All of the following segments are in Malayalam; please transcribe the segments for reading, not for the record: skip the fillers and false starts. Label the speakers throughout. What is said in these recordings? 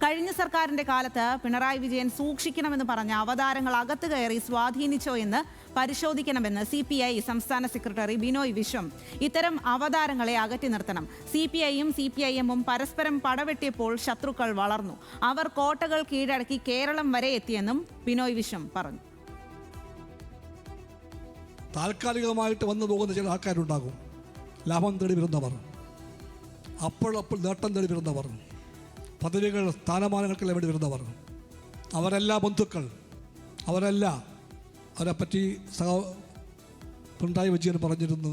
Speaker 1: കഴിഞ്ഞ സർക്കാരിന്റെ കാലത്ത് പിണറായി വിജയൻ സൂക്ഷിക്കണമെന്ന് പറഞ്ഞ അവതാരങ്ങൾ അകത്ത് കയറി സ്വാധീനിച്ചോ എന്ന് പരിശോധിക്കണമെന്ന് CPI സംസ്ഥാന സെക്രട്ടറി ബിനോയ് വിശ്വം. ഇത്തരം അവതാരങ്ങളെ അകറ്റി നിർത്തണം. CPIയും CPIMും പരസ്പരം പടവെട്ടിയപ്പോൾ ശത്രുക്കൾ വളർന്നു. അവർ കോട്ടകൾ കീഴടക്കി കേരളം വരെ എത്തിയെന്നും ബിനോയ് വിശ്വം പറഞ്ഞു.
Speaker 2: താൽക്കാലികമായിട്ട് വന്നു പോകുന്ന ചില ആൾക്കാരുണ്ടാകും. ലാഭം തേടി വരുന്നവർ, അപ്പോൾ നേട്ടം തേടി വരുന്നവർ, പദവികൾ സ്ഥാനമാനങ്ങൾക്കെല്ലാം വേണ്ടി വരുന്നവർ, അവരെല്ലാ ബന്ധുക്കൾ, അവരെപ്പറ്റി പിണറായി വിജയൻ പറഞ്ഞിരുന്നു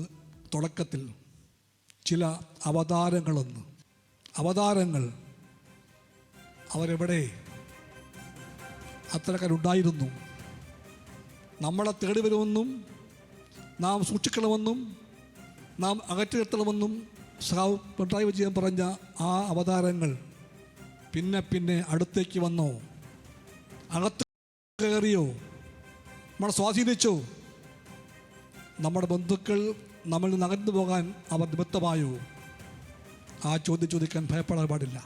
Speaker 2: തുടക്കത്തിൽ ചില അവതാരങ്ങൾ അവരെവിടെ അത്തരക്കാരുണ്ടായിരുന്നു. നമ്മളെ തേടി വരുമെന്നും നാം സൂക്ഷിക്കണമെന്നും നാം അകറ്റി നിർത്തണമെന്നും പിണറായി വിജയൻ പറഞ്ഞ ആ അവതാരങ്ങൾ പിന്നെ അടുത്തേക്ക് വന്നോ, അകത്ത് കയറിയോ, നമ്മളെ സ്വാധീനിച്ചോ? നമ്മുടെ ബന്ധുക്കൾ നമ്മളിൽ നിന്ന് അകന്നു പോകാൻ അവർ നിമിത്തമായോ? ആ ചോദ്യം ചോദിക്കാൻ ഭയപ്പെടാൻ പാടില്ല.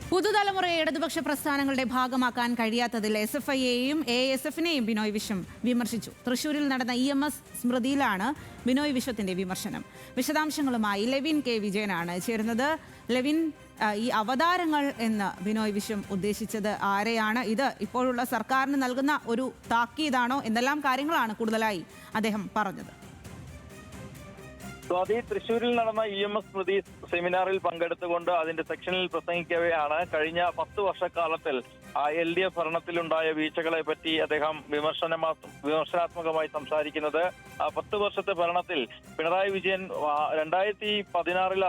Speaker 1: പുതുതലമുറയെ ഇടതുപക്ഷ പ്രസ്ഥാനങ്ങളുടെ ഭാഗമാക്കാൻ കഴിയാത്തതിൽ SFIയെയും ASFനെയും ബിനോയ് വിശ്വം വിമർശിച്ചു. തൃശൂരിൽ നടന്ന EMS സ്മൃതിയിലാണ് ബിനോയ് വിശ്വത്തിന്റെ വിമർശനം. വിശദാംശങ്ങളുമായി ലെവിൻ K. വിജയനാണ് ചേരുന്നത്. ലെവിൻ, ഈ അവതാരങ്ങൾ എന്ന് ബിനോയ് വിശ്വം ഉദ്ദേശിച്ചത് ആരെയാണ്? ഇത് ഇപ്പോഴുള്ള സർക്കാരിന് നൽകുന്ന ഒരു താക്കീതാണോ? എന്തെല്ലാം കാര്യങ്ങളാണ് കൂടുതലായി അദ്ദേഹം പറഞ്ഞത്?
Speaker 3: സ്വാതി, തൃശ്ശൂരിൽ നടന്ന EMS സ്മൃതി സെമിനാറിൽ പങ്കെടുത്തുകൊണ്ട് അതിന്റെ സെക്ഷനിൽ പ്രസംഗിക്കവെയാണ് കഴിഞ്ഞ 10 വർഷക്കാലത്തിൽ LDF ഭരണത്തിലുണ്ടായ വീഴ്ചകളെ പറ്റി അദ്ദേഹം വിമർശനാത്മകമായി സംസാരിക്കുന്നത്. 10 വർഷത്തെ ഭരണത്തിൽ പിണറായി വിജയൻ 2016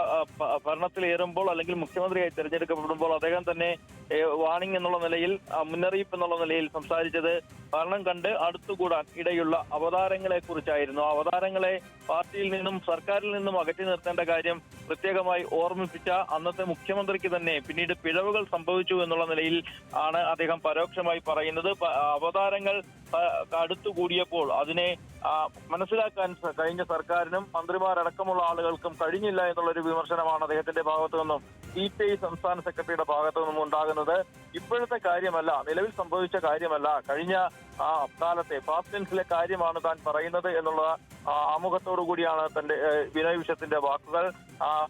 Speaker 3: ഭരണത്തിലേറുമ്പോൾ അല്ലെങ്കിൽ മുഖ്യമന്ത്രിയായി തെരഞ്ഞെടുക്കപ്പെടുമ്പോൾ അദ്ദേഹം തന്നെ വാണിംഗ് എന്നുള്ള നിലയിൽ, മുന്നറിയിപ്പ് എന്നുള്ള നിലയിൽ സംസാരിച്ചത് ഭരണം കണ്ട് അടുത്തുകൂടാൻ ഇടയുള്ള അവതാരങ്ങളെ കുറിച്ചായിരുന്നു. അവതാരങ്ങളെ പാർട്ടിയിൽ നിന്നും സർക്കാരിൽ നിന്നും അകറ്റി നിർത്തേണ്ട കാര്യം പ്രത്യേകമായി ഓർമ്മിപ്പിച്ച അന്നത്തെ മുഖ്യമന്ത്രിക്ക് തന്നെ പിന്നീട് പിഴവുകൾ സംഭവിച്ചു എന്നുള്ള നിലയിൽ ആണ് അദ്ദേഹം പരോക്ഷമായി പറയുന്നത്. അവതാരങ്ങൾ അടുത്തുകൂടിയപ്പോൾ അതിനെ മനസ്സിലാക്കാൻ കഴിഞ്ഞ സർക്കാരിനും മന്ത്രിമാരടക്കമുള്ള ആളുകൾക്കും കഴിഞ്ഞില്ല എന്നുള്ളൊരു വിമർശനമാണ് അദ്ദേഹത്തിന്റെ ഭാഗത്തു നിന്നും CPI സംസ്ഥാന സെക്രട്ടറിയുടെ ഭാഗത്തു നിന്നും ഉണ്ടാകുന്നത്. ഇപ്പോഴത്തെ കാര്യമല്ല, നിലവിൽ സംഭവിച്ച കാര്യമല്ല, കഴിഞ്ഞ കാലത്തെ പാസ്റ്റ് ടെൻസിലെ കാര്യമാണ് താൻ പറയുന്നത് എന്നുള്ള ആമുഖത്തോടു കൂടിയാണ് തന്റെ ബിനോയ് വിശ്വത്തിന്റെ വാക്കുകൾ.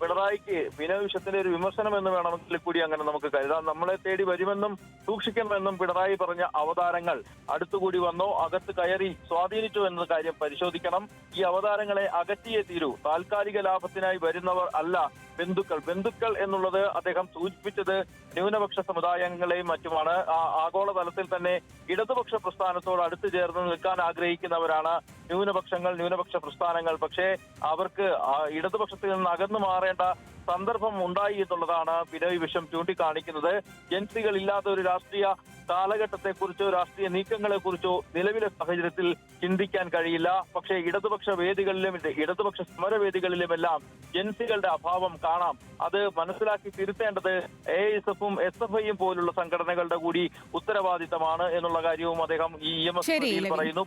Speaker 3: പിണറായിക്ക് ബിനോയ് വിശ്വത്തിന്റെ ഒരു വിമർശനം എന്ന് വേണമെങ്കിൽ കൂടി അങ്ങനെ നമുക്ക് കരുതാം. നമ്മളെ തേടി വരുമെന്നും സൂക്ഷിക്കണമെന്നും പിണറായി പറഞ്ഞ അവതാരങ്ങൾ അടുത്തുകൂടി വന്നോ, അകത്ത് കയറി സ്വാധീനിച്ചു എന്ന കാര്യം പരിശോധിക്കണം. ഈ അവതാരങ്ങളെ അകറ്റിയേ തീരൂ. താൽക്കാലിക ലാഭത്തിനായി വരുന്നവർ അല്ല ബന്ധുക്കൾ എന്നുള്ളത് അദ്ദേഹം സൂചിപ്പിച്ചത് ന്യൂനപക്ഷ സമുദായങ്ങളെയും മറ്റുമാണ്. ആഗോളതലത്തിൽ തന്നെ ഇടതുപക്ഷ പ്രസ്ഥാനത്തോട് അടുത്തു ചേർന്ന് നിൽക്കാൻ ആഗ്രഹിക്കുന്നവരാണ് ന്യൂനപക്ഷ പ്രസ്ഥാനങ്ങൾ. പക്ഷേ അവർക്ക് ഇടതുപക്ഷത്തിൽ നിന്ന് അകന്നു മാറേണ്ട സന്ദർഭം ഉണ്ടായി എന്നുള്ളതാണ് ബിനോയ് വിശ്വം ചൂണ്ടിക്കാണിക്കുന്നത്. ജൻസികൾ ഇല്ലാത്ത ഒരു രാഷ്ട്രീയ കാലഘട്ടത്തെക്കുറിച്ചോ രാഷ്ട്രീയ നീക്കങ്ങളെ കുറിച്ചോ നിലവിലെ സാഹചര്യത്തിൽ ചിന്തിക്കാൻ കഴിയില്ല. പക്ഷേ ഇടതുപക്ഷ വേദികളിലും ഇടതുപക്ഷ സമരവേദികളിലുമെല്ലാം ജൻസികളുടെ അഭാവം കാണാം. അത് മനസ്സിലാക്കി തിരുത്തേണ്ടത് ASFും SFIയും പോലുള്ള സംഘടനകളുടെ കൂടി ഉത്തരവാദിത്തമാണ് എന്നുള്ള കാര്യവും അദ്ദേഹം ഈ EMS പറയുന്നു.